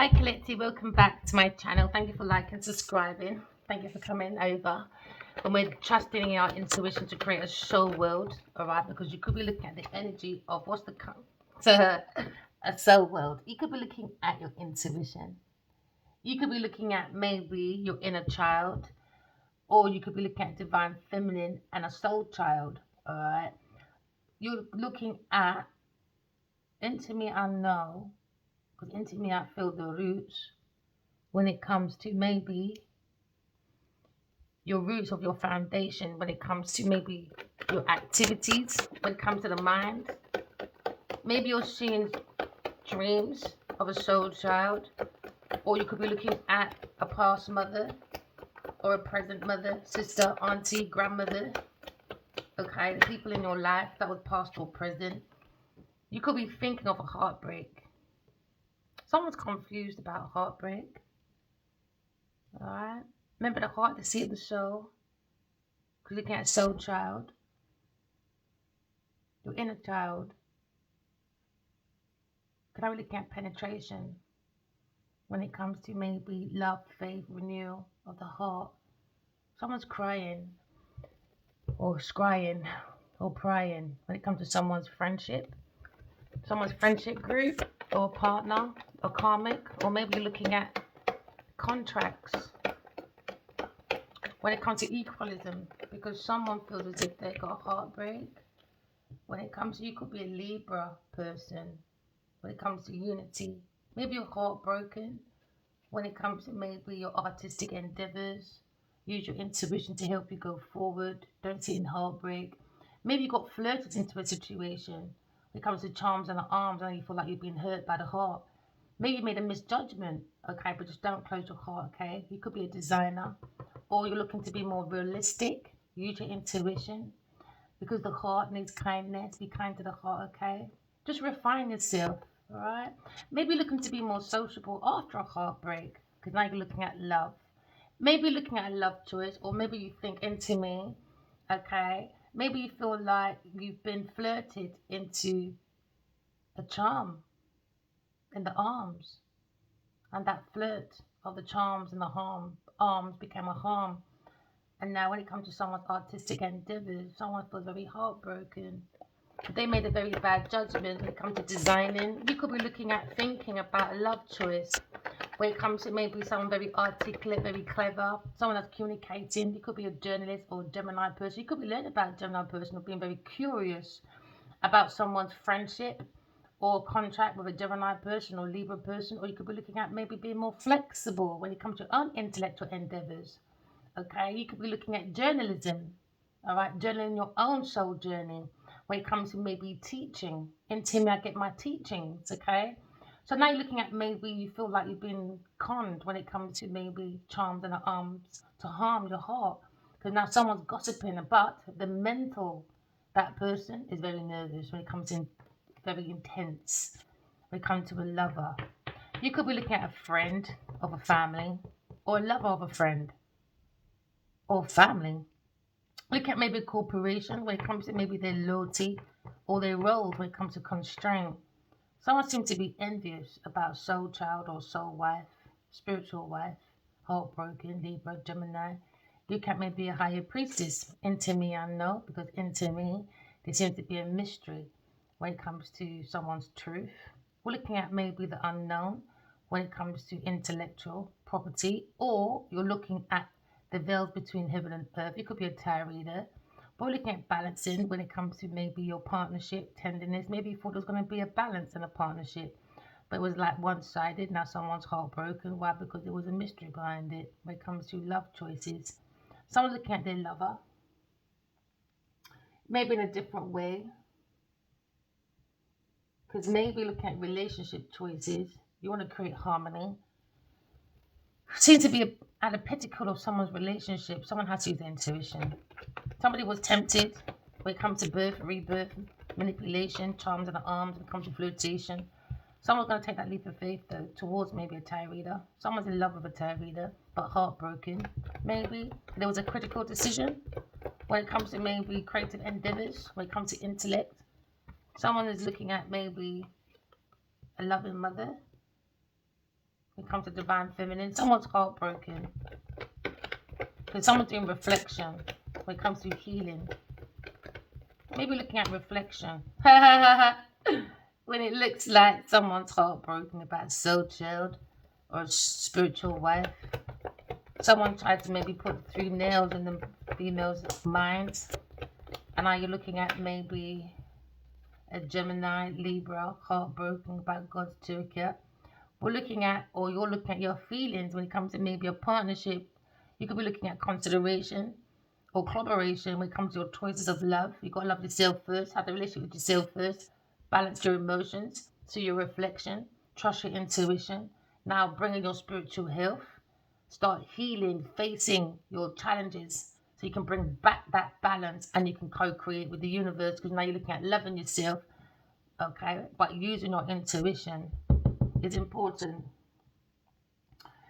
Hi Collective, welcome back to my channel. Thank you for liking and subscribing. Thank you for coming over. And we're trusting in our intuition to create a soul world, alright? Because you could be looking at the energy of what's the to a soul world. You could be looking at your intuition. You could be looking at maybe your inner child, or you could be looking at divine feminine and a soul child, alright? You're looking at into me I know, because into me I feel the roots when it comes to maybe your roots of your foundation, when it comes to maybe your activities, when it comes to the mind. Maybe you're seeing dreams of a soul child, or you could be looking at a past mother or a present mother, sister, auntie, grandmother. Okay, the people in your life that was past or present. You could be thinking of a heartbreak. Someone's confused about heartbreak. All right. Remember the heart, the seat of the soul. Because looking at soul child, your inner child. Can I really get penetration when it comes to maybe love, faith, renewal of the heart? Someone's crying or scrying or prying when it comes to someone's friendship group or partner or karmic, or maybe you're looking at contracts when it comes to equalism because someone feels as if they got a heartbreak. When it comes to, you could be a Libra person when it comes to unity. Maybe you're heartbroken when it comes to maybe your artistic endeavors. Use your intuition to help you go forward. Don't sit in heartbreak. Maybe you got flirted into a situation. When it comes to charms and the arms, and you feel like you've been hurt by the heart. Maybe you made a misjudgment, okay, but just don't close your heart, okay? You could be a designer, or you're looking to be more realistic. Use your intuition because the heart needs kindness. Be kind to the heart, okay? Just refine yourself, all right? Maybe looking to be more sociable after a heartbreak because now you're looking at love. Maybe looking at a love choice, or maybe you think into me, okay? Maybe you feel like you've been flirted into a charm in the arms, and that flirt of the charms and the arms became a harm. And now, when it comes to someone's artistic endeavors, someone feels very heartbroken. They made a very bad judgment when it comes to designing. You could be looking at thinking about a love choice when it comes to maybe someone very articulate, very clever, someone that's communicating. You could be a journalist or a Gemini person. You could be learning about a Gemini person or being very curious about someone's friendship or contract with a Gemini person or Libra person, or you could be looking at maybe being more flexible when it comes to intellectual endeavors. Okay, you could be looking at journalism, all right, journaling your own soul journey when it comes to maybe teaching. Into me, I get my teachings, okay? So now you're looking at maybe you feel like you've been conned when it comes to maybe charms and arms to harm your heart. Because now someone's gossiping about the mental, that person is very nervous when it comes in very intense. When it comes to a lover, you could be looking at a friend of a family or a lover of a friend or family. Look at maybe a corporation when it comes to maybe their loyalty or their roles when it comes to constraint. Someone seems to be envious about soul child or soul wife, spiritual wife, heartbroken, Libra, Gemini. Look at maybe a higher priestess. Into me, I know, because into me, there seems to be a mystery when it comes to someone's truth. We're looking at maybe the unknown when it comes to intellectual property, or you're looking at the veils between heaven and earth. It could be a tarot reader. But we're looking at balancing when it comes to maybe your partnership, tenderness. Maybe you thought there was going to be a balance in a partnership, but it was like one sided. Now someone's heartbroken. Why? Because there was a mystery behind it when it comes to love choices. Someone's looking at their lover, maybe in a different way, because maybe looking at relationship choices, you want to create harmony. Seems to be at a pinnacle of someone's relationship. Someone has to use their intuition. Somebody was tempted when it comes to birth, rebirth, manipulation, charms in the arms, when it comes to flirtation. Someone's going to take that leap of faith though towards maybe a tarot reader. Someone's in love with a tarot reader but heartbroken. Maybe there was a critical decision when it comes to maybe creative endeavors, when it comes to intellect. Someone is looking at maybe a loving mother it comes to divine feminine. Someone's heartbroken. Because someone's doing reflection when it comes to healing. Maybe looking at reflection. When it looks like someone's heartbroken about soul child or spiritual wife. Someone tried to maybe put 3 nails in the female's minds. And now you're looking at maybe a Gemini, Libra, heartbroken about God's Turkey. We're looking at, or you're looking at your feelings when it comes to maybe a partnership. You could be looking at consideration or collaboration when it comes to your choices of love. You've got to love yourself first, have the relationship with yourself first, balance your emotions, see your reflection, trust your intuition. Now bring in your spiritual health, start healing, facing your challenges so you can bring back that balance and you can co-create with the universe, because now you're looking at loving yourself, okay, but using your intuition is important.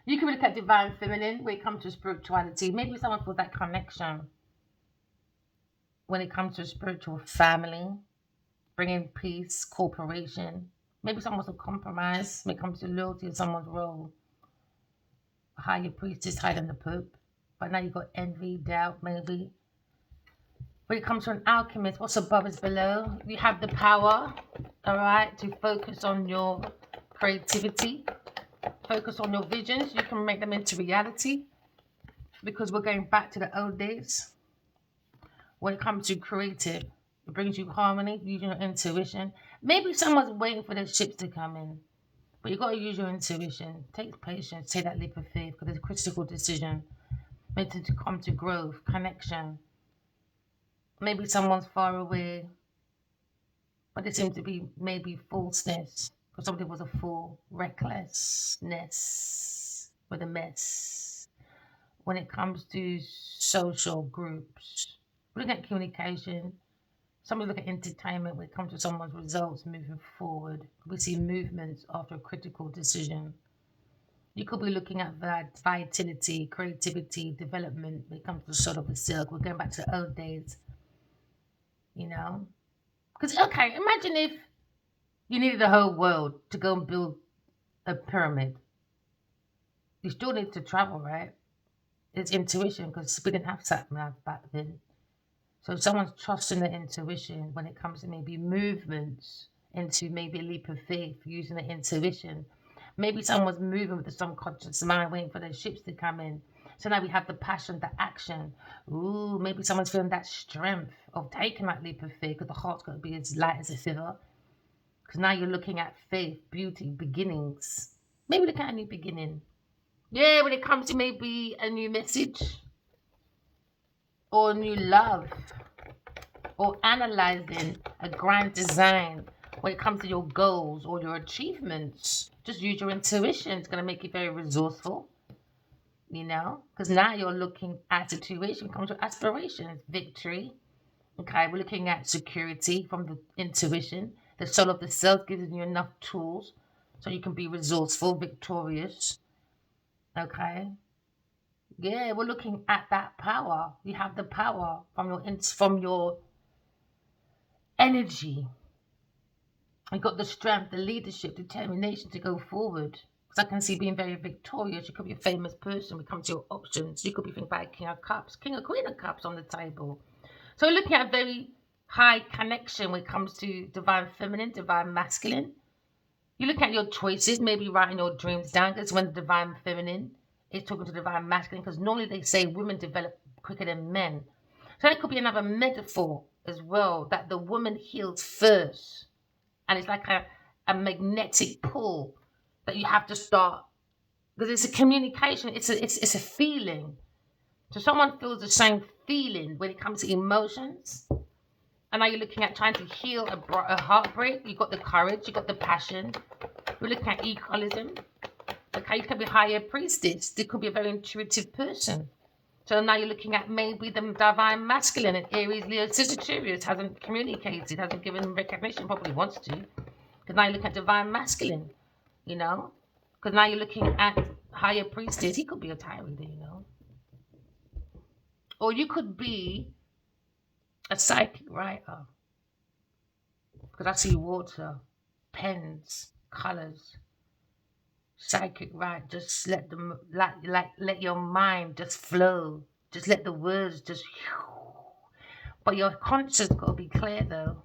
You can look at divine feminine when it comes to spirituality. Maybe someone feels that connection when it comes to spiritual family, bringing peace, cooperation. Maybe someone wants to compromise when it comes to loyalty in someone's role. A higher priestess, higher than the Pope. But now you've got envy, doubt, maybe. When it comes to an alchemist, what's above is below. You have the power, all right, to focus on your creativity, focus on your visions. You can make them into reality, because we're going back to the old days. When it comes to creative, it brings you harmony, using your intuition. Maybe someone's waiting for their ships to come in, but you've got to use your intuition. Take patience, take that leap of faith, because it's a critical decision. Maybe to come to growth, connection. Maybe someone's far away, but there seems to be maybe falseness, because somebody was a fool, recklessness with a mess. When it comes to social groups, we look at communication. Some look at entertainment when it comes to someone's results moving forward. We see movements after a critical decision. You could be looking at that vitality, creativity, development when it comes to sort of a silk. We're going back to the old days, you know? Because, okay, imagine if you needed the whole world to go and build a pyramid. You still need to travel, right? It's intuition, because we didn't have sat nav back then. So someone's trusting their intuition when it comes to maybe movements into maybe a leap of faith, using their intuition. Maybe someone's moving with the subconscious mind, waiting for their ships to come in. So now we have the passion, the action. Ooh, maybe someone's feeling that strength of taking that leap of faith, because the heart's got to be as light as a feather. Because now you're looking at faith, beauty, beginnings. Maybe looking at a new beginning. Yeah, when it comes to maybe a new message or new love, or analyzing a grand design when it comes to your goals or your achievements. Just use your intuition. It's going to make you very resourceful, you know, because now you're looking at a situation when it comes to aspirations, victory. Okay, we're looking at security from the intuition. The soul of the self gives you enough tools so you can be resourceful, victorious. Okay. Yeah, we're looking at that power. You have the power from your energy. You got the strength, the leadership, determination to go forward. Because I can see being very victorious. You could be a famous person when it comes to your options. You could be thinking about King of Cups, King or Queen of Cups on the table. So we're looking at a very high connection when it comes to divine feminine, divine masculine. You look at your choices, maybe writing your dreams down, because when the divine feminine is talking to divine masculine, because normally they say women develop quicker than men. So that could be another metaphor as well, that the woman heals first. And it's like a magnetic pull that you have to start, because it's a communication, it's a feeling. So someone feels the same feeling when it comes to emotions. And now you're looking at trying to heal a heartbreak. You've got the courage, you've got the passion. We're looking at equalism. Okay, you could be a higher priestess. They could be a very intuitive person. So now you're looking at maybe the divine masculine in Aries, Leo, Sagittarius hasn't communicated, hasn't given recognition, probably wants to. Because now you're looking at divine masculine, you know. Because now you're looking at higher priestess. He could be a tarot reader, you know. Or you could be a psychic writer. Because I see water, pens, colours. Psychic, right? Just let them, let your mind just flow. Just let the words just. But your conscience got to be clear, though.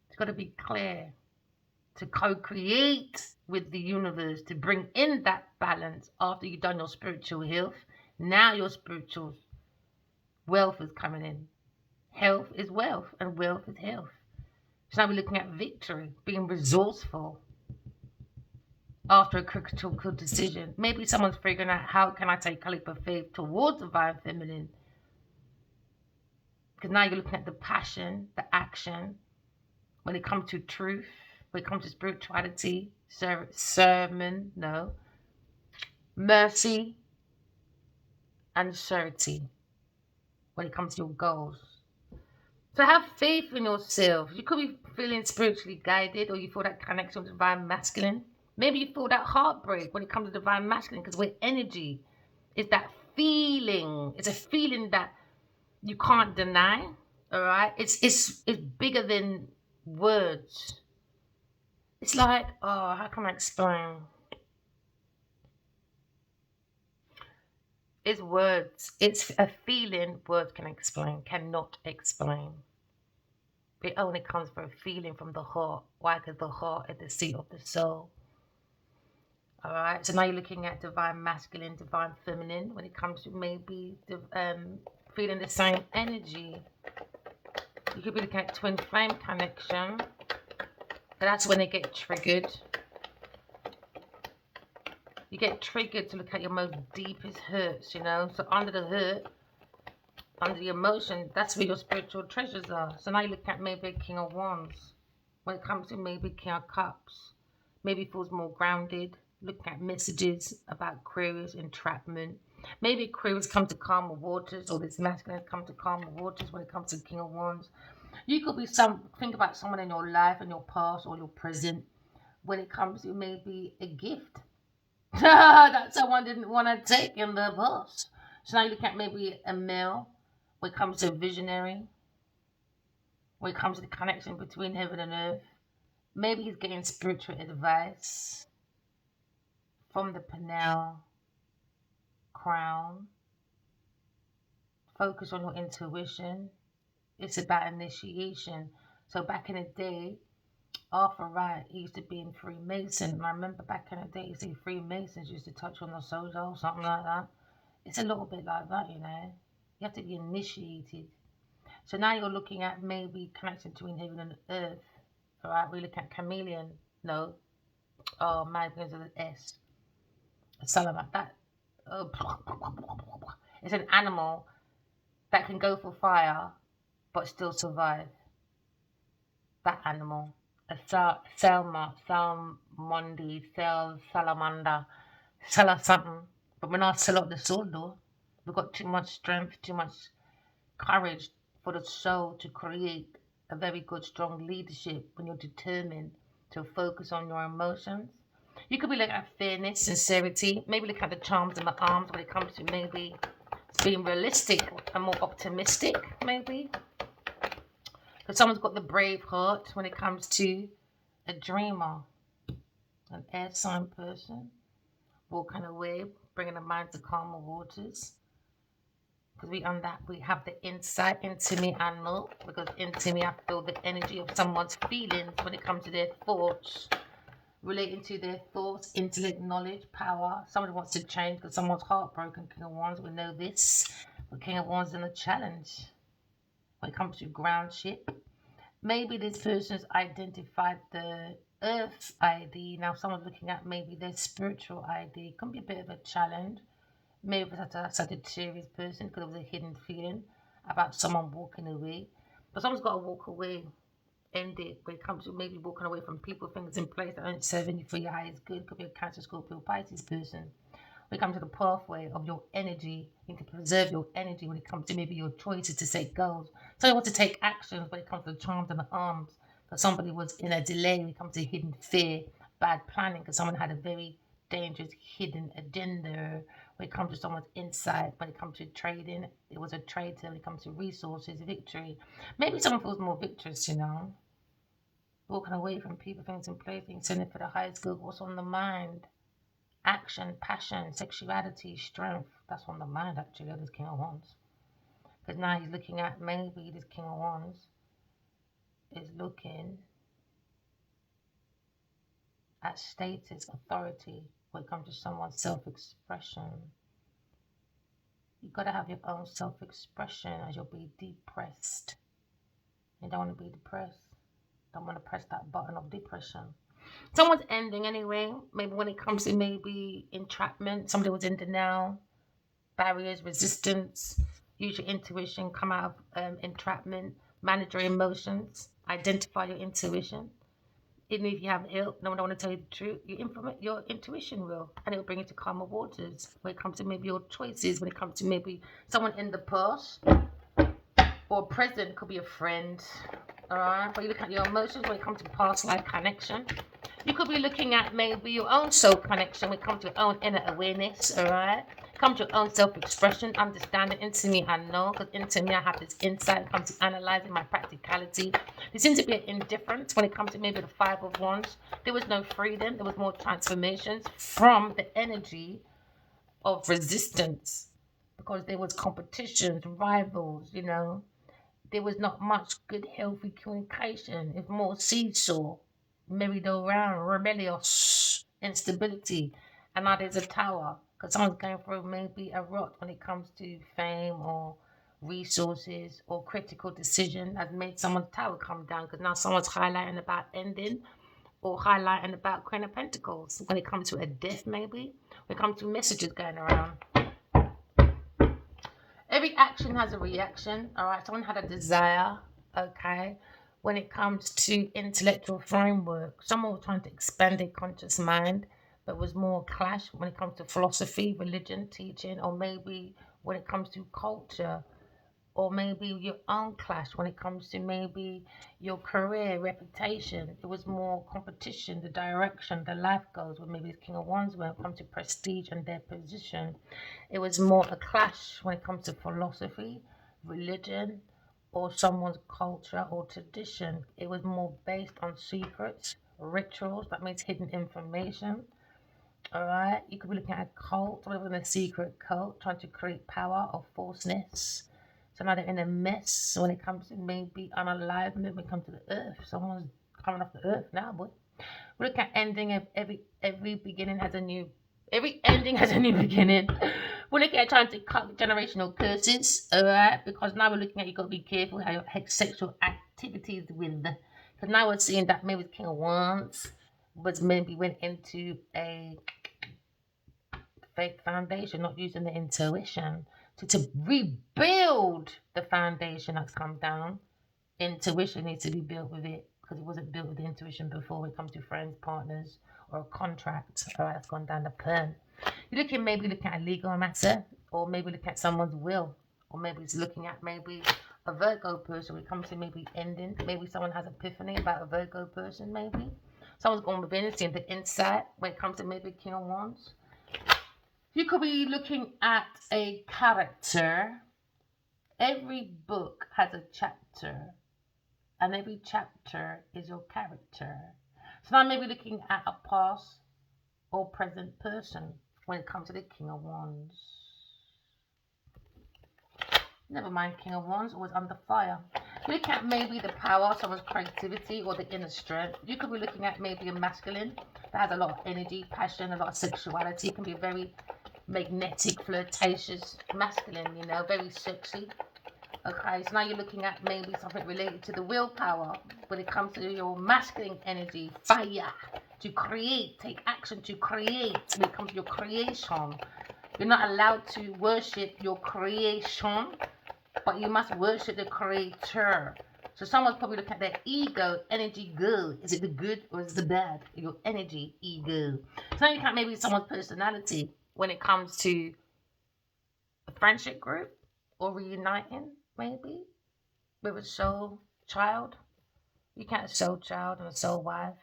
It's got to be clear to co-create with the universe to bring in that balance after you've done your spiritual health. Now your spiritual wealth is coming in. Health is wealth, and wealth is health. So now we're looking at victory, being resourceful after a critical decision. Maybe someone's figuring out how can I take a leap of faith towards divine feminine. Because now you're looking at the passion, the action, when it comes to truth, when it comes to spirituality, sermon, no, mercy, and surety when it comes to your goals. So have faith in yourself. You could be feeling spiritually guided, or you feel that connection with divine masculine. Maybe you feel that heartbreak when it comes to divine masculine, because we're energy. It's that feeling. It's a feeling that you can't deny. All right. It's bigger than words. It's like, oh, how can I explain? It's words. It's a feeling words can explain, cannot explain. It only comes from a feeling from the heart. Why? Because the heart is the seat of the soul. All right. So now you're looking at divine masculine, divine feminine. When it comes to maybe feeling the same energy, you could be looking at twin flame connection. So that's when they get triggered. You get triggered to look at your most deepest hurts, you know. So under the hurt, under the emotion, that's where your spiritual treasures are. So now you look at maybe a King of Wands. When it comes to maybe King of Cups, maybe feels more grounded. Looking at messages about queries, entrapment. Maybe queries come to calmer waters, or this masculine come to calmer waters when it comes to King of Wands. You could be think about someone in your life, in your past or your present, when it comes to maybe a gift that someone didn't want to take in the past. So now you look at maybe a male when it comes to a visionary, when it comes to the connection between heaven and earth. Maybe he's getting spiritual advice from the pineal crown. Focus on your intuition. It's about initiation. So back in the day, Arthur Wright, he used to be in Freemason. And I remember back in the day, you see Freemasons used to touch on the soul or something like that. It's a little bit like that, you know. You have to be initiated. So now you're looking at maybe connection between heaven and earth. All right, we look at chameleon. No. Oh, my begins with an S. Something like that. Oh, it's an animal that can go for fire but still survive. That animal. A salmondi, salamander, sell something. But we're not sell out the soul though. We've got too much strength, too much courage for the soul to create a very good, strong leadership when you're determined to focus on your emotions. You could be looking at fairness, sincerity, maybe look at the charms in the arms when it comes to maybe being realistic and more optimistic, maybe. Because someone's got the brave heart when it comes to a dreamer, an air sign person, walking away, bringing the mind to calmer waters. Because we have the insight into me, I know. Because into me, I feel the energy of someone's feelings when it comes to their thoughts, relating to their thoughts, intellect, knowledge, power. Somebody wants to change because someone's heartbroken. King of Wands, we know this. But King of Wands in a challenge when it comes to groundship. Maybe this person's identified the earth ID. Now someone's looking at maybe their spiritual ID. It can be a bit of a challenge. Maybe it's a Sagittarius person because of a hidden feeling about someone walking away. But someone's got to walk away, end it when it comes to maybe walking away from people, things in place that aren't serving you for your highest good. Could be a Cancer, Scorpio, Pisces person. When it comes to the pathway of your energy, you need to preserve your energy when it comes to maybe your choices to set goals. So you want to take actions when it comes to the charms and the arms. Because somebody was in a delay when it comes to hidden fear, bad planning, because someone had a very dangerous hidden agenda. When it comes to someone's insight, when it comes to trading, it was a traitor. When it comes to resources, victory. Maybe someone feels more victorious, you know. walking away from people, things, and playthings, sending for the highest good. What's on the mind? Action, passion, sexuality, strength. That's on the mind, actually, of this King of Wands. Because now he's looking at, maybe this King of Wands is looking at status, authority, when it comes to someone's self-expression. You've got to have your own self-expression, as you'll be depressed. You don't want to be depressed. Don't want to press that button of depression. Someone's ending anyway. Maybe when it comes to maybe entrapment, somebody was in denial, barriers, resistance. Use your intuition, come out of entrapment, manage your emotions, identify your intuition. Even if you have ill, no one don't want to tell you the truth, your intuition will, and it will bring you to calmer waters when it comes to maybe your choices, when it comes to maybe someone in the past or present, could be a friend, all right? But you look at your emotions when it comes to past life connection. You could be looking at maybe your own soul connection when it comes to your own inner awareness, all right? Come to your own self-expression, understanding. Into me, I know, because into me, I have this insight. It comes to analyzing my practicality. There seems to be an indifference when it comes to maybe the Five of Wands. There was no freedom. There was more transformations from the energy of resistance, because there was competitions, rivals, you know. There was not much good, healthy communication. It's more seesaw, merry-go-round, rebellious, instability. And now there's a tower, because someone's going through maybe a rot when it comes to fame or resources or critical decision has made someone's tower come down, because now someone's highlighting about ending or highlighting about Queen of Pentacles when it comes to a death, maybe when it comes to messages going around. Every action has a reaction, all right? Someone had a desire, okay? When it comes to intellectual framework, someone was trying to expand their conscious mind, but was more clash when it comes to philosophy, religion, teaching, or maybe when it comes to culture, or maybe your own clash when it comes to maybe your career, reputation. It was more competition, the direction, the life goals, or maybe the King of Wands when it comes to prestige and their position. It was more a clash when it comes to philosophy, religion, or someone's culture or tradition. It was more based on secrets, rituals, that means hidden information. All right, you could be looking at a cult, or even a secret cult, trying to create power or falseness. So now they're in a mess when it comes to maybe unaliveness when it comes to the earth. Someone's coming off the earth now, boy. We look at ending of every beginning has a new every ending has a new beginning. We're looking at trying to cut generational curses, alright? Because now we're looking at you gotta be careful how your sexual activities with, because now we're seeing that maybe the King of Wands was maybe went into a fake foundation, not using the intuition to rebuild the foundation that's come down. Intuition needs to be built with it, because it wasn't built with the intuition before when it comes to friends, partners, or a contract. All right, that's gone down the plan. You're maybe looking at a legal matter, or maybe looking at someone's will, or maybe it's looking at maybe a Virgo person when it comes to maybe ending. Maybe someone has epiphany about a Virgo person, maybe. Someone's gone within, seeing the insight when it comes to maybe King of Wands. You could be looking at a character. Every book has a chapter, and every chapter is your character. So now maybe looking at a past or present person when it comes to the King of Wands. Never mind, King of Wands, always under fire. You look at maybe the power, someone's creativity, or the inner strength. You could be looking at maybe a masculine that has a lot of energy, passion, a lot of sexuality. It can be very magnetic, flirtatious, masculine, you know, very sexy. Okay, so now you're looking at maybe something related to the willpower when it comes to your masculine energy, fire, to create, take action to create when it comes to your creation. You're not allowed to worship your creation, but you must worship the creator. So someone's probably looking at their ego, energy, good. Is it the good or is it the bad? Your energy, ego. So now you look at maybe someone's personality when it comes to a friendship group or reuniting, maybe, with a soul child. You can't a soul child and a soul wife.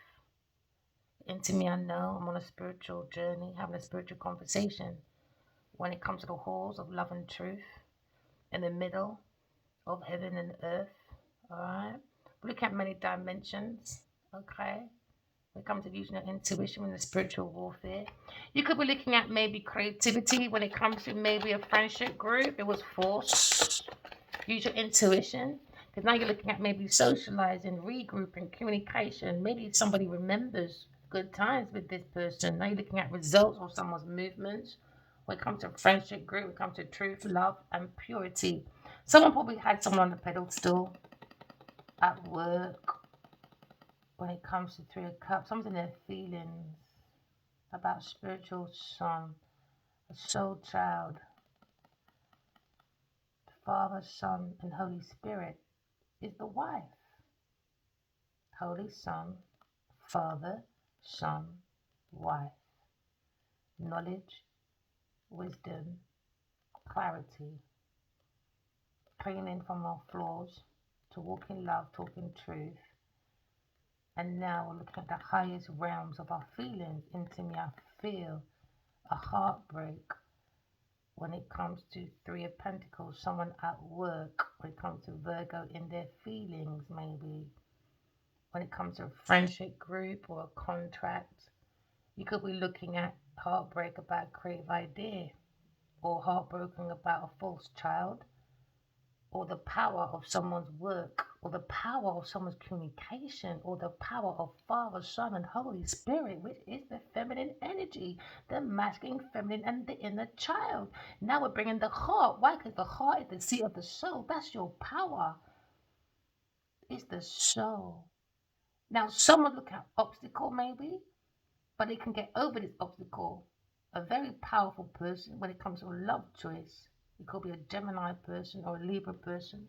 Into me, I know I'm on a spiritual journey, having a spiritual conversation when it comes to the halls of love and truth in the middle of heaven and earth. All right, we look at many dimensions. Okay. When it comes to using your intuition in the spiritual warfare, you could be looking at maybe creativity when it comes to maybe a friendship group. It was forced. Use your intuition because now you're looking at maybe socializing, regrouping, communication. Maybe somebody remembers good times with this person. Now you're looking at results of someone's movements. When it comes to friendship group, when it comes to truth, love, and purity. Someone probably had someone on the pedestal at work. When it comes to Three of Cups, someone's in their feelings about spiritual son, a soul child, the Father, Son, and Holy Spirit is the wife. Holy Son, Father, Son, wife. Knowledge, wisdom, clarity, cleaning from our flaws to walk in love, talk in truth. And now we're looking at the highest realms of our feelings. Into me, I feel a heartbreak. When it comes to Three of Pentacles, someone at work. When it comes to Virgo, in their feelings, maybe. When it comes to a friendship group or a contract, you could be looking at heartbreak about a creative idea, or heartbroken about a false child, or the power of someone's work, or the power of someone's communication, or the power of Father, Son, and Holy Spirit, which is the feminine energy, the masculine, feminine, and the inner child. Now we're bringing the heart. Why? Because the heart is the seat of the soul. That's your power. It's the soul. Now, someone look at obstacle maybe, but they can get over this obstacle. A very powerful person when it comes to a love choice. It could be a Gemini person or a Libra person.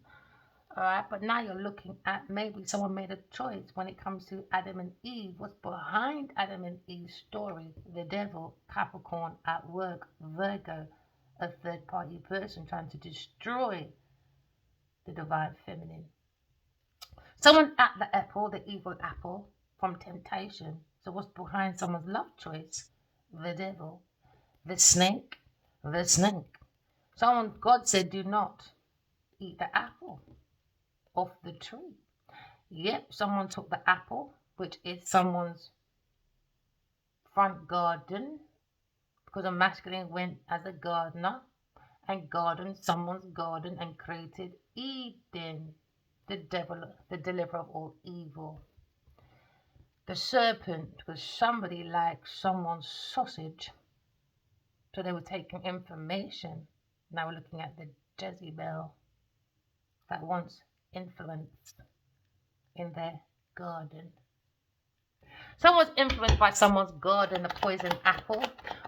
All right, but now you're looking at maybe someone made a choice when it comes to Adam and Eve. What's behind Adam and Eve's story? The devil, Capricorn at work, Virgo, a third party person trying to destroy the divine feminine. Someone at the apple, the evil apple from temptation. So what's behind someone's love choice? The devil, the snake, the snake. Someone, God said, do not eat the apple off the tree. Yep, someone took the apple, which is someone's front garden, because a masculine went as a gardener and gardened someone's garden and created Eden, the devil, the deliverer of all evil. The serpent was somebody like someone's sausage, so they were taking information. Now we're looking at the Jezebel that wants influence in their garden. Someone's influenced by someone's garden, a poison apple.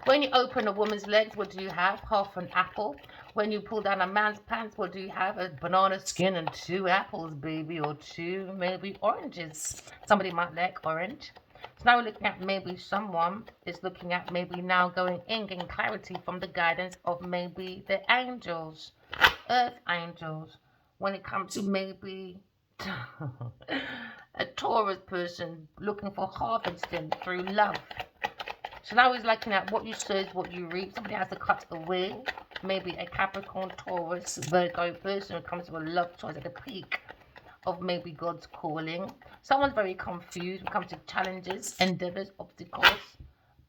When you open a woman's legs, what do you have? Half an apple. When you pull down a man's pants, what do you have? A banana skin and two apples, baby, or two maybe oranges. Somebody might like orange. So now we're looking at maybe someone is looking at maybe now going in, getting clarity from the guidance of maybe the angels, earth angels. When it comes to maybe a Taurus person looking for harvesting through love. So now he's looking at what you sow is what you reap. Somebody has to cut away. Maybe a Capricorn, Taurus, Virgo person who comes to a love choice at the peak of maybe God's calling. Someone's very confused when it comes to challenges, endeavors, obstacles.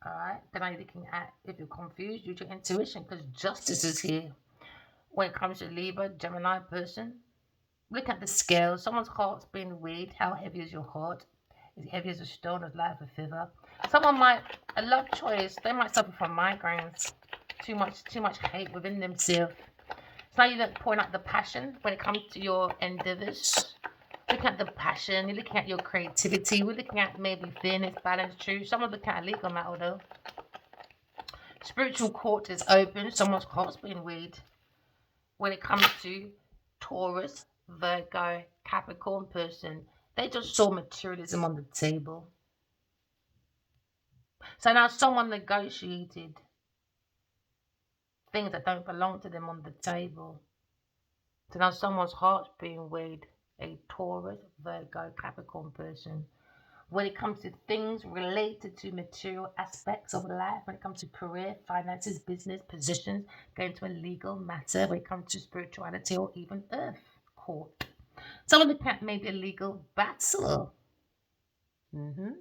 Alright, then I'm looking at, if you're confused, use your intuition because justice is here. When it comes to Libra, Gemini person, look at the scale. Someone's heart's being weighed. How heavy is your heart? Is it heavy as a stone or light as a feather? Someone might, a love choice, they might suffer from migraines. Too much hate within themselves. So now you look point out the passion when it comes to your endeavors. Looking at the passion, you're looking at your creativity. We're looking at maybe fairness, balance, truth. Someone's looking at a legal matter though. Spiritual court is open. Someone's heart's being weighed. When it comes to Taurus, Virgo, Capricorn person, they just saw materialism on the table. So now someone negotiated things that don't belong to them on the table. So now someone's heart's being weighed, a Taurus, Virgo, Capricorn person. When it comes to things related to material aspects of life, when it comes to career, finances, business, positions, going to a legal matter, when it comes to spirituality or even earth court. Someone looking at maybe a legal battle. Hmm.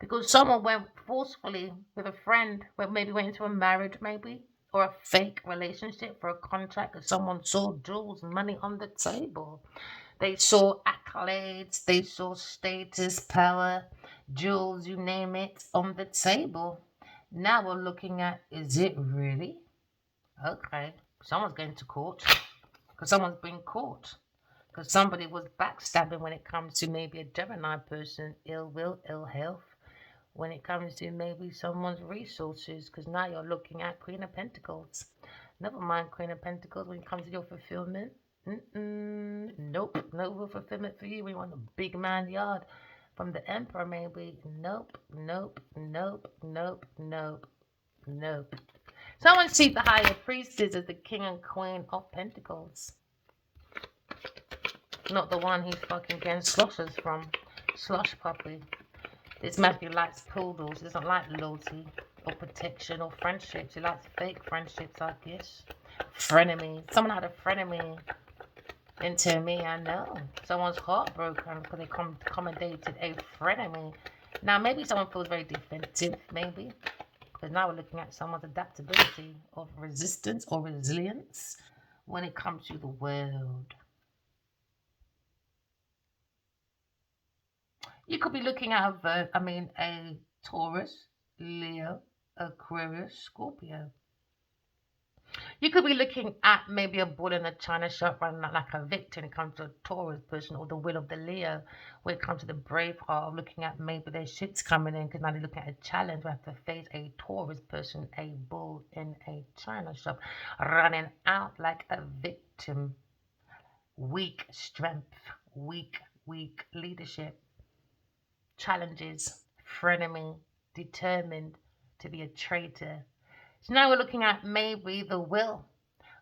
Because someone went forcefully with a friend, maybe went into a marriage, maybe, or a fake relationship for a contract, and someone saw jewels, money on the table. They saw accolades, they saw status, power, jewels, you name it, on the table. Now we're looking at, is it really? Okay, someone's going to court because someone's been caught. Because somebody was backstabbing when it comes to maybe a Gemini person, ill will, ill health. When it comes to maybe someone's resources, because now you're looking at Queen of Pentacles. Never mind Queen of Pentacles when it comes to your fulfillment. Nope, no real fulfillment for you. We want a big man yard from the Emperor, maybe. Nope, nope, nope, nope, nope, nope. Someone sees the higher priestess as the King and Queen of Pentacles. Not the one he's fucking getting sloshes from. Slosh puppy. This Matthew likes poodles. He doesn't like loyalty or protection or friendships. He likes fake friendships, I guess. Frenemy. Someone had a frenemy into me, I know. Someone's heartbroken because they accommodated a frenemy. Now, maybe someone feels very defensive, maybe. Because now we're looking at someone's adaptability of resistance or resilience when it comes to the world. You could be looking at a Taurus, Leo, Aquarius, Scorpio. You could be looking at maybe a bull in a china shop running like a victim when it comes to a Taurus person, or the will of the Leo when it comes to the brave heart, looking at maybe their shit's coming in because now they're looking at a challenge. We have to face a Taurus person, a bull in a china shop, running out like a victim. Weak strength, weak leadership, challenges, frenemy, determined to be a traitor. So now we're looking at maybe the will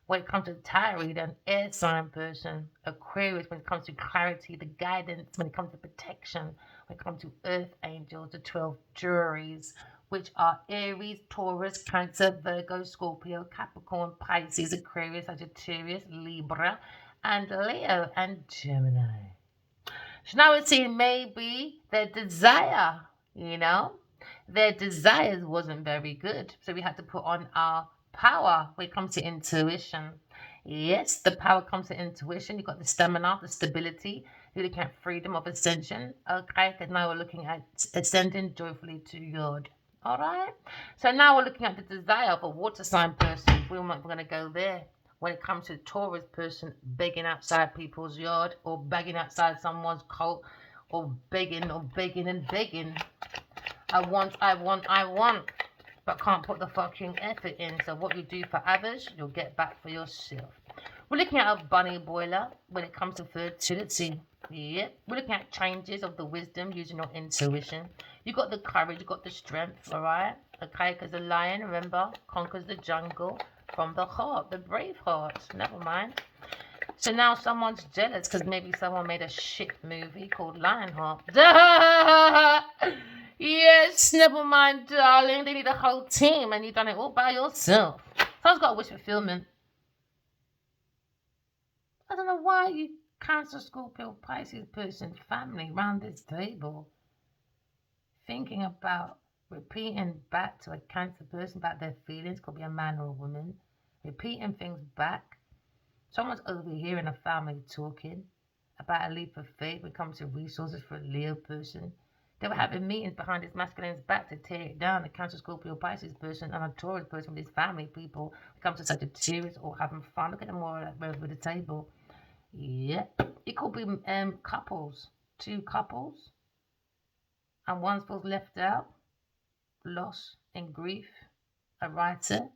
when it comes to Tyree, an air sign person, Aquarius when it comes to clarity, the guidance, when it comes to protection, when it comes to earth angels, the 12 juries, which are Aries, Taurus, Cancer, Virgo, Scorpio, Capricorn, Pisces, Aquarius, Sagittarius, Libra, and Leo, and Gemini. So now we're seeing maybe their desire, you know, their desires wasn't very good. So we had to put on our power when it comes to intuition. Yes, the power comes to intuition. You've got the stamina, the stability. You're looking at freedom of ascension. Okay, because now we're looking at ascending joyfully to God. All right. So now we're looking at the desire of a water sign person. We're going to go there when it comes to Taurus person begging outside people's yard or begging outside someone's cult or begging and begging. I want, but can't put the fucking effort in. So what you do for others, you'll get back for yourself. We're looking at a bunny boiler when it comes to fertility. Yep. We're looking at changes of the wisdom using your intuition. You got the courage, you got the strength, all right? Okay, because the lion, remember, conquers the jungle from the heart, the brave heart. Never mind. So now someone's jealous because maybe someone made a shit movie called Lionheart. Yes, never mind, darling. They need a whole team and you've done it all by yourself. Someone's got a wish fulfillment. I don't know why you Cancer, Scorpio, Pisces person, family round this table thinking about repeating back to a Cancer person about their feelings, could be a man or a woman, repeating things back. Someone's overhearing a family talking about a leap of faith when it comes to resources for a Leo person. They were having meetings behind his masculine's back to tear it down. A Cancer, Scorpio, Pisces person and a Taurus person with his family people. When it comes to Sagittarius or having fun. Look at them all over the table. Yep. It could be couples. Two couples. And one feels left out. Loss and grief. A writer.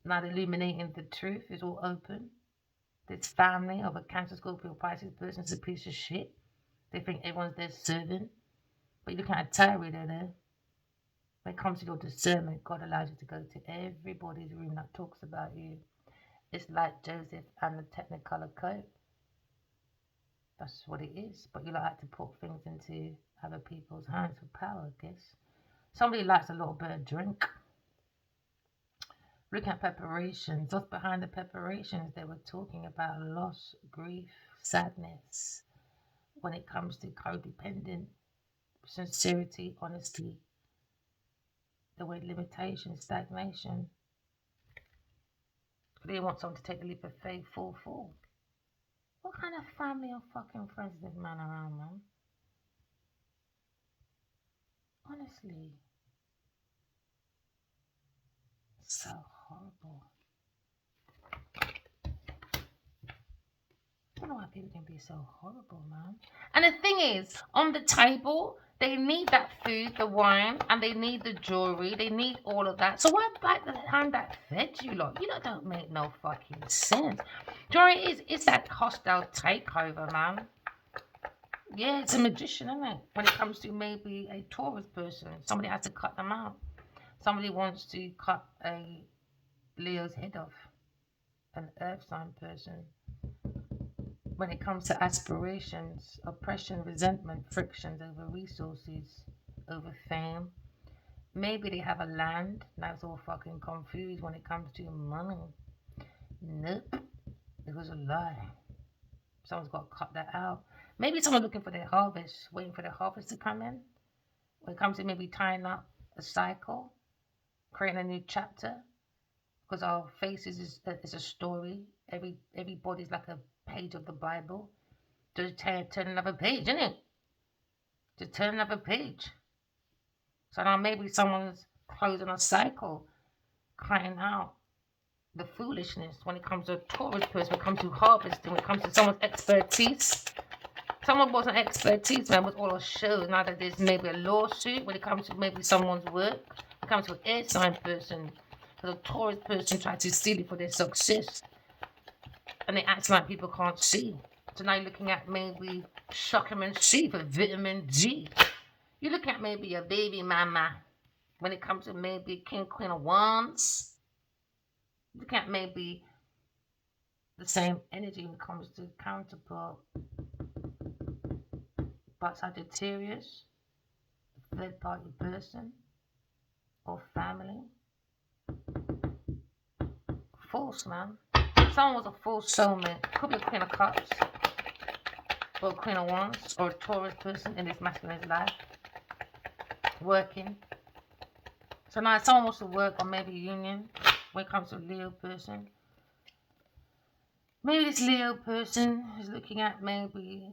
Not illuminating the truth is all open. This family of a Cancer, Scorpio, Pisces person is a piece of shit. They think everyone's their servant. But you're looking at a tarot there. When it comes to your discernment, God allows you to go to everybody's room that talks about you. It's like Joseph and the Technicolor coat. That's what it is. But you like to put things into other people's hands for power, I guess. Somebody likes a little bit of drink. Look at preparations. What's behind the preparations? They were talking about loss, grief, sadness. When it comes to codependent, sincerity, honesty, the word limitation, stagnation. They want someone to take the leap of faith, full. What kind of family or fucking friends is this man around, man? Honestly, it's so horrible. I don't know why people can be so horrible, man. And the thing is, on the table, they need that food, the wine, and they need the jewelry. They need all of that. So why bite the hand that fed you, lot? You lot don't make no fucking sense. Do you know what it is? It's that hostile takeover, man. Yeah, it's a magician, isn't it? When it comes to maybe a Taurus person, somebody has to cut them out. Somebody wants to cut a Leo's head off, an earth sign person. When it comes to aspirations, oppression, resentment, frictions over resources, over fame. Maybe they have a land, now it's all fucking confused when it comes to money. Nope, it was a lie. Someone's got to cut that out. Maybe someone looking for their harvest, waiting for their harvest to come in. When it comes to maybe tying up a cycle, creating a new chapter, because our faces is a story. Everybody's like a page of the Bible. Just turn another page, isn't it? Just turn another page. So now maybe someone's closing a cycle, crying out the foolishness when it comes to a Taurus person, when it comes to harvesting, when it comes to someone's expertise. Someone wasn't expertise, man, was all a show. Now that there's maybe a lawsuit when it comes to maybe someone's work, when it comes to an air sign person, because a Taurus person tried to steal it for their success. And they act like people can't see. So now you're looking at maybe vitamin C for vitamin D. You're looking at maybe a baby mama when it comes to maybe King, Queen of Wands. Look at maybe the same energy when it comes to counterpart. But Sagittarius, third party person or family. False, man. Someone was a false soulmate. Could be a Queen of Cups or a Queen of Wands or a Taurus person in this masculine's life. Working. So now someone wants to work on maybe union when it comes to a Leo person. Maybe this Leo person is looking at maybe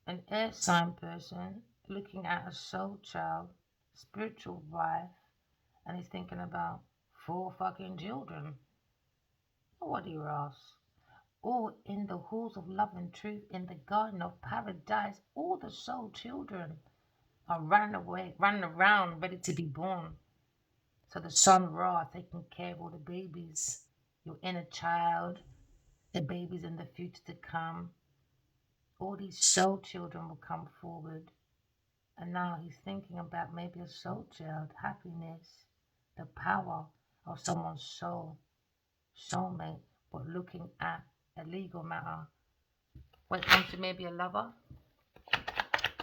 an air sign person, looking at a soul child, spiritual wife, and he's thinking about 4 fucking children. What do you ask? All in the halls of love and truth, in the garden of paradise, all the soul children are running around, ready to be born. So the sun Ra taking care of all the babies, your inner child, the babies in the future to come. All these soul children will come forward. And now he's thinking about maybe a soul child, happiness, the power of someone's soul, soulmate, but looking at a legal matter. When it comes to maybe a lover,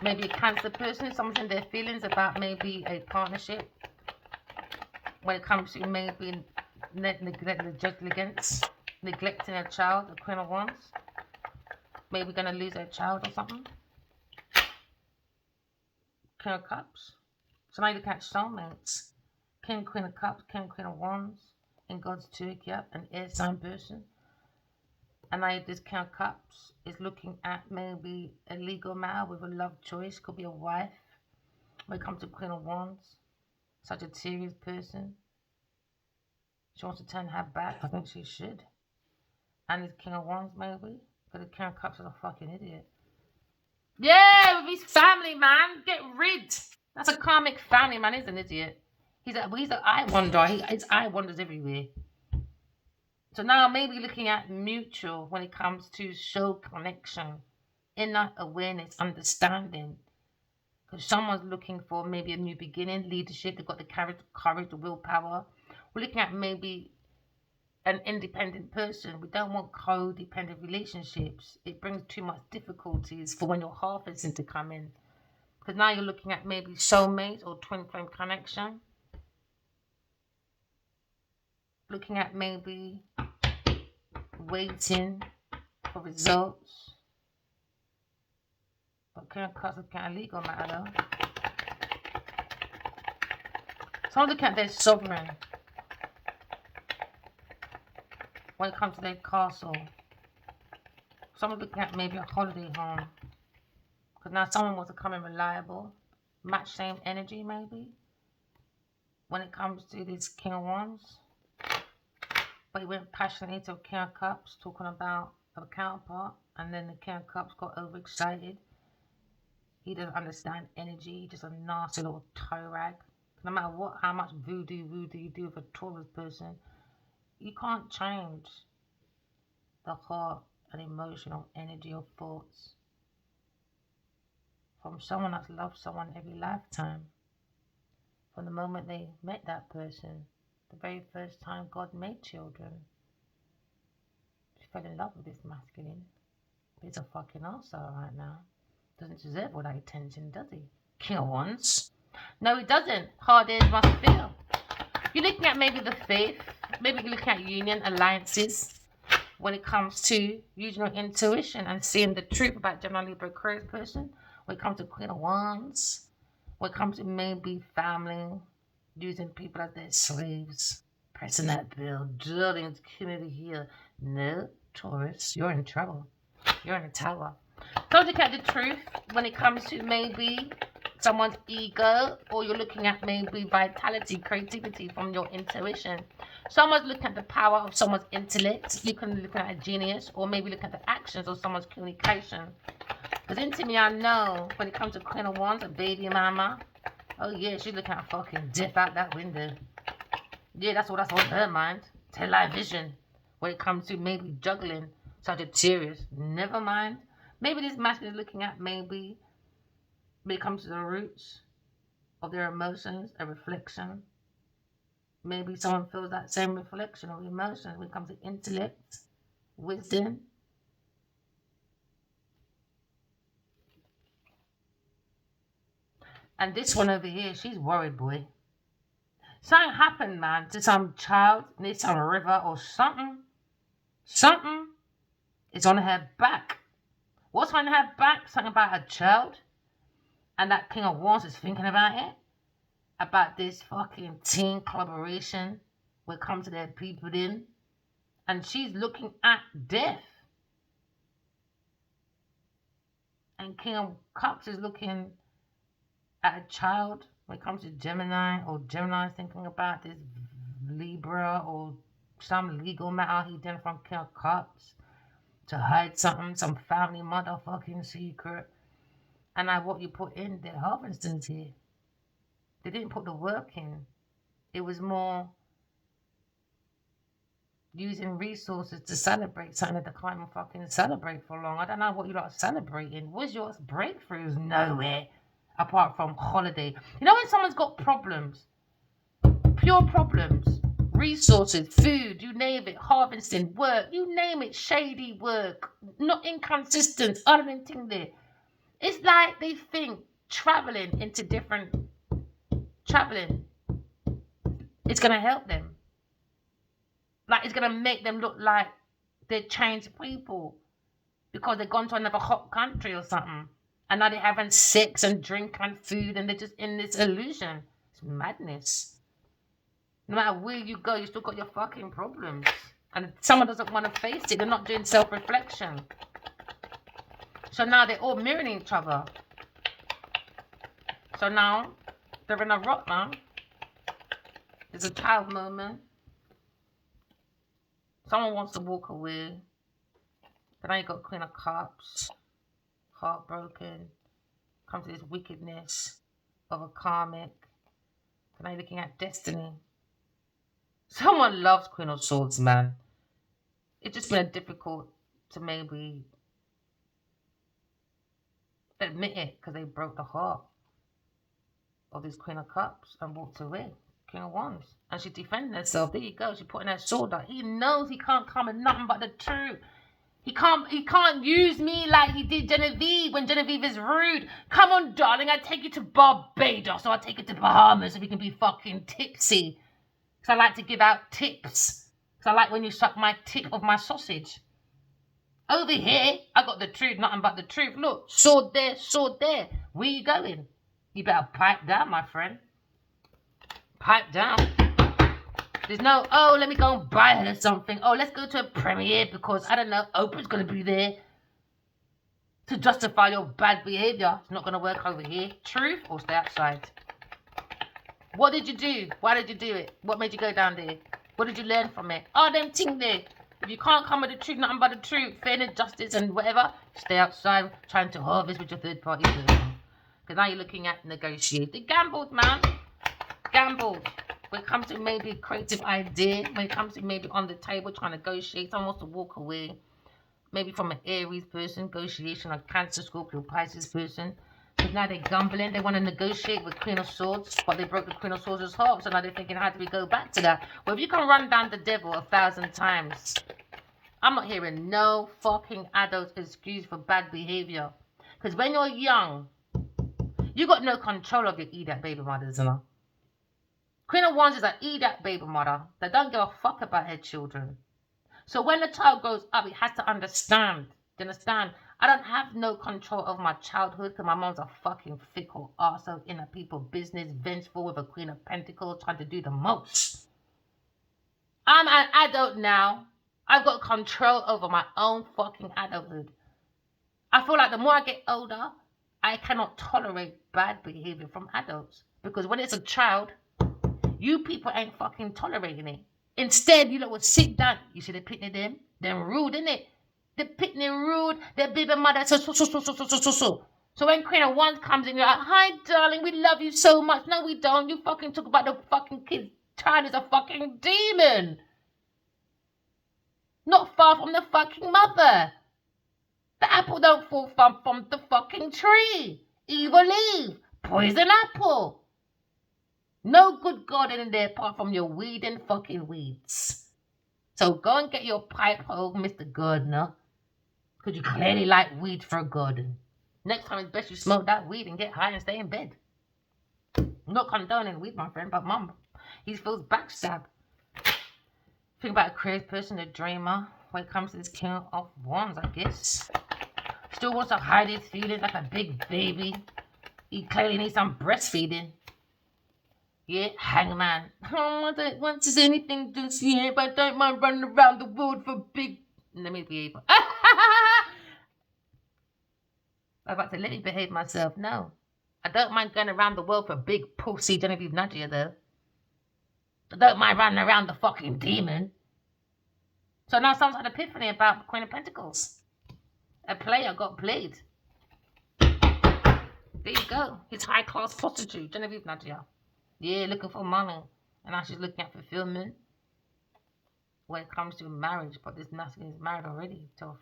maybe a Cancer person, someone's in their feelings about maybe a partnership. When it comes to maybe neglecting a child, the Queen of Wands, maybe going to lose a child or something. King of Cups. So now you look at soulmates. King, Queen of Cups, King, Queen of Wands, in God's Turk, yep, an air sign person. And now this King of Cups is looking at maybe a legal matter with a love choice, could be a wife. When it comes to Queen of Wands, Sagittarius person. She wants to turn her back. I think she should. And this King of Wands maybe, because the King of Cups is a fucking idiot. Yeah, with his family, man. Get rid. That's a karmic family, man. He's an idiot. He's an eye wonder. His eye wanders everywhere. So now maybe looking at mutual when it comes to soul connection, inner awareness, understanding. Because someone's looking for maybe a new beginning, leadership. They've got the courage, the willpower. We're looking at maybe an independent person. We don't want codependent relationships. It brings too much difficulties for when your harvesting to come in. Because now you're looking at maybe soulmate or twin flame connection. Looking at maybe waiting for results. But King of Cups is kind of legal matter though. Someone's looking at their sovereign when it comes to their castle. Someone's looking at maybe a holiday home. Because now someone wants to come in reliable. Match same energy maybe. When it comes to this King of Wands. But he went passionately to King of Cups, talking about a counterpart. And then the King of Cups got overexcited. He doesn't understand energy. Just a nasty little toe rag. No matter what, how much voodoo you do with a Taurus person, you can't change the heart and emotional energy of thoughts from someone that's loved someone every lifetime. From the moment they met that person, the very first time God made children, she fell in love with this masculine. He's a fucking arsehole right now. Doesn't deserve all that attention, does he? King of Wands. No, he doesn't. Hard ears must feel. You're looking at maybe the faith. Maybe you're looking at union, alliances. When it comes to using your intuition and seeing the truth about Gemini, Libra, Aquarius person. When it comes to Queen of Wands. When it comes to maybe family. Using people as their slaves. Pressing that bill. Drilling, killing here. No, Taurus, you're in trouble. You're in a tower. Don't look at the truth when it comes to maybe someone's ego, or you're looking at maybe vitality, creativity from your intuition. Someone's looking at the power of someone's intellect. You can look at a genius, or maybe look at the actions of someone's communication. Because into me, I know when it comes to Queen of Wands, a baby mama. Oh yeah, she's looking at fucking death out that window. Yeah, that's on her mind. Television. When it comes to maybe juggling Sagittarius, never mind. Maybe this masculine is looking at maybe when it comes to the roots of their emotions, a reflection. Maybe someone feels that same reflection of emotions when it comes to intellect, wisdom. And this one over here, she's worried, boy. Something happened, man, to some child near some river or something. Something is on her back. What's on her back? Something about a child. And that King of Wands is thinking about it. About this fucking team collaboration. When it comes to their people in. And she's looking at death. And King of Cups is looking at a child. When it comes to Gemini. Or Gemini is thinking about this Libra. Or some legal matter he done from King of Cups. To hide something, some family motherfucking secret. And what you put in, they're harvesters here. They didn't put the work in. It was more using resources to celebrate something that they can't even fucking celebrate for long. I don't know what you lot are celebrating. What's your breakthroughs? Nowhere. Apart from holiday. You know when someone's got problems? Pure problems. Resources, food, you name it, harvesting, work, you name it, shady work, not inconsistent, other than thing there. It's like they think traveling it's going to help them. Like it's going to make them look like they're changed people because they've gone to another hot country or something. And now they're having sex and drink and food and they're just in this illusion. It's madness. No matter where you go, you still got your fucking problems. And if someone doesn't want to face it, they're not doing self-reflection. So now they're all mirroring each other. So now they're in a rut now. There's a child moment. Someone wants to walk away. But now you got Queen of Cups. Heartbroken. Comes to this wickedness of a karmic. But now you're looking at destiny. Someone loves Queen of Swords, man. It's just been difficult to maybe admit it because they broke the heart of this Queen of Cups and walked away. King of Wands. And she's defending herself. There you go. She's putting her sword up. He knows he can't come with nothing but the truth. He can't use me like he did Genevieve when Genevieve is rude. Come on, darling. I'll take you to Barbados or I'll take you to Bahamas so we can be fucking tipsy. Because I like to give out tips. Because I like when you suck my tip of my sausage. Over here, I got the truth, nothing but the truth. Look, sword there, sword there. Where you going? You better pipe down, my friend. Pipe down. There's no, oh, let me go and buy her something. Oh, let's go to a premiere because, I don't know, Oprah's going to be there to justify your bad behavior. It's not going to work over here. Truth or stay outside? What did you do? Why did you do it? What made you go down there? What did you learn from it? Oh, them thing there. If you can't come with the truth, nothing but the truth, fairness, justice, and whatever, stay outside trying to harvest with your third party person. Because now you're looking at negotiate. They gambled, man. Gambled. When it comes to maybe creative idea, when it comes to maybe on the table trying to negotiate, someone wants to walk away. Maybe from an Aries person, negotiation, or Cancer, Scorpio, Pisces person. Because now they're gambling. They want to negotiate with Queen of Swords, but they broke the Queen of Swords' heart. So now they're thinking, how do we go back to that? Well, if you can run down the devil 1,000 times, I'm not hearing no fucking adult excuse for bad behavior. Because when you're young, you got no control of your EDAP baby mothers, you know. Queen of Wands is an EDAP baby mother that don't give a fuck about her children. So when the child grows up, it has to understand. Do you understand? I don't have no control of my childhood because my mom's a fucking fickle arsehole in a people's business, vengeful with a Queen of Pentacles, trying to do the most. I'm an adult now. I've got control over my own fucking adulthood. I feel like the more I get older, I cannot tolerate bad behavior from adults. Because when it's a child, you people ain't fucking tolerating it. Instead, you lot would sit down. You see the pitney them? They're rude, innit? The pitney rude. Their baby mother so. So when Queen of Wands comes in, you're like, hi, darling, we love you so much. No, we don't. You fucking talk about the fucking kid. Child is a fucking demon. Not far from the fucking mother. The apple don't fall from the fucking tree. Evil Eve. Poison apple. No good garden in there apart from your weed and fucking weeds. So go and get your pipe hole, Mr. Gardener. Because you clearly like weed for a garden. Next time it's best you smoke that weed and get high and stay in bed. I'm not condoning weed, my friend, but mum, he feels backstab. Think about a crazy person, a dreamer. When it comes to this King of Wands, I guess. Still wants to hide his feelings like a big baby. He clearly needs some breastfeeding. Yeah, hangman. I don't want to say anything just yet, but I don't mind running around the world for big... Let me behave. I'm about to let me behave myself. No. I don't mind going around the world for big pussy Genevieve Nadia, though. I don't mind running around the fucking demon. So now someone's had an epiphany about Queen of Pentacles. A player got played. There you go. His high-class prostitute, Genevieve Nadia. Yeah, looking for money. And now she's looking at fulfillment when it comes to marriage. But this masculine is married already to a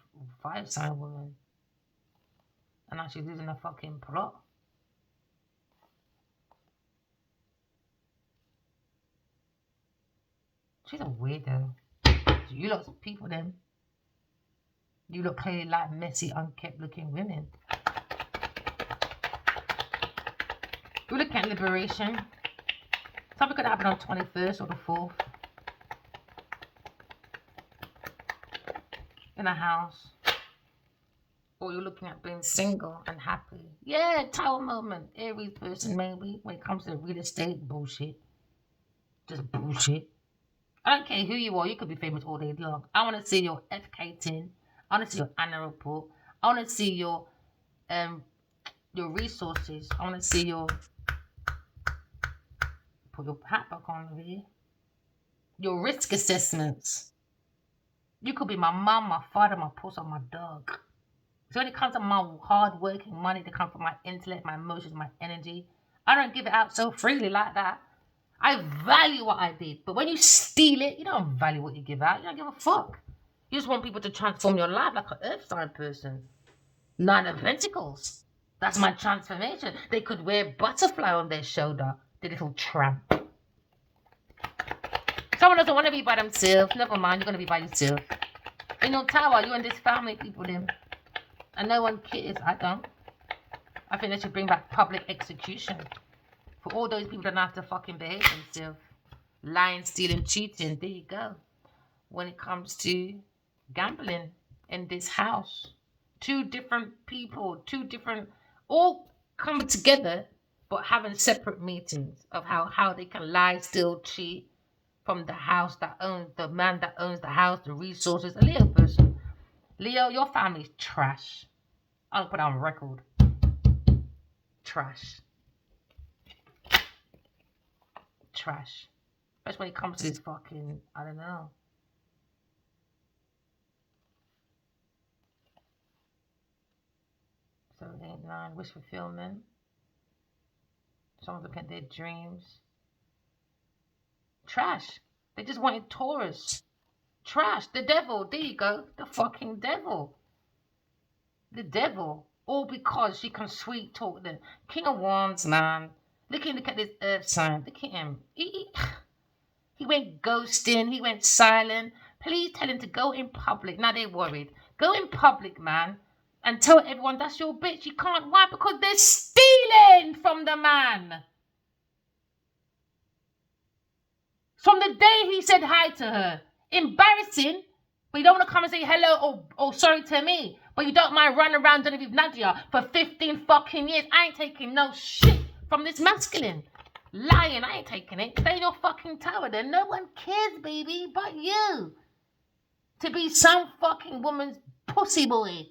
5-sign woman. And now she's losing a fucking plot. She's a weirdo. You lots of people then. You look clearly like messy, unkept looking women. We're looking at liberation. Something could happen on 21st or the 4th. In a house. Or you're looking at being single and happy. Yeah, tower moment. Aries person maybe. When it comes to real estate, bullshit. Just bullshit. I don't care who you are. You could be famous all day long. I want to see your FK10. I want to see your annual report. I want to see your resources. I want to see your... Put your hat back on over here. Your risk assessments. You could be my mom, my father, my pussy, or my dog. So when it comes to my hard working money that comes from my intellect, my emotions, my energy, I don't give it out so freely like that. I value what I did. But when you steal it, you don't value what you give out. You don't give a fuck. You just want people to transform your life like an earth sign person. 9 of Pentacles. That's my transformation. They could wear butterfly on their shoulder. The little tramp. Someone doesn't want to be by themselves. Never mind, you're going to be by yourself. In your tower, you and this family people then. And no one cares. I don't. I think they should bring back public execution. For all those people that don't have to fucking behave themselves. Lying, stealing, cheating. There you go. When it comes to gambling in this house. 2 different people. 2 different... All coming together but having separate meetings of how they can lie, steal, cheat from the house that owns the man that owns the house, the resources. A Leo person. Leo, your family's trash. I'll put it on record. Trash. Trash. Especially when it comes to this fucking, I don't know. So 8, 9, wish fulfillment. Someone looking at their dreams. Trash. They just wanted Taurus. Trash. The devil. There you go. The fucking devil. The devil. All because she can sweet talk them. King of Wands, man. Look at this earth sign. Look at him. He went ghosting. He went silent. Please tell him to go in public. Now they're worried. Go in public, man. And tell everyone that's your bitch. You can't. Why? Because they're stealing from the man. From the day he said hi to her. Embarrassing. But you don't want to come and say hello or sorry to me. But you don't mind running around with Nadia for 15 fucking years. I ain't taking no shit from this masculine. Lying, I ain't taking it. Stay in your fucking tower then. No one cares, baby, but you. To be some fucking woman's pussy boy.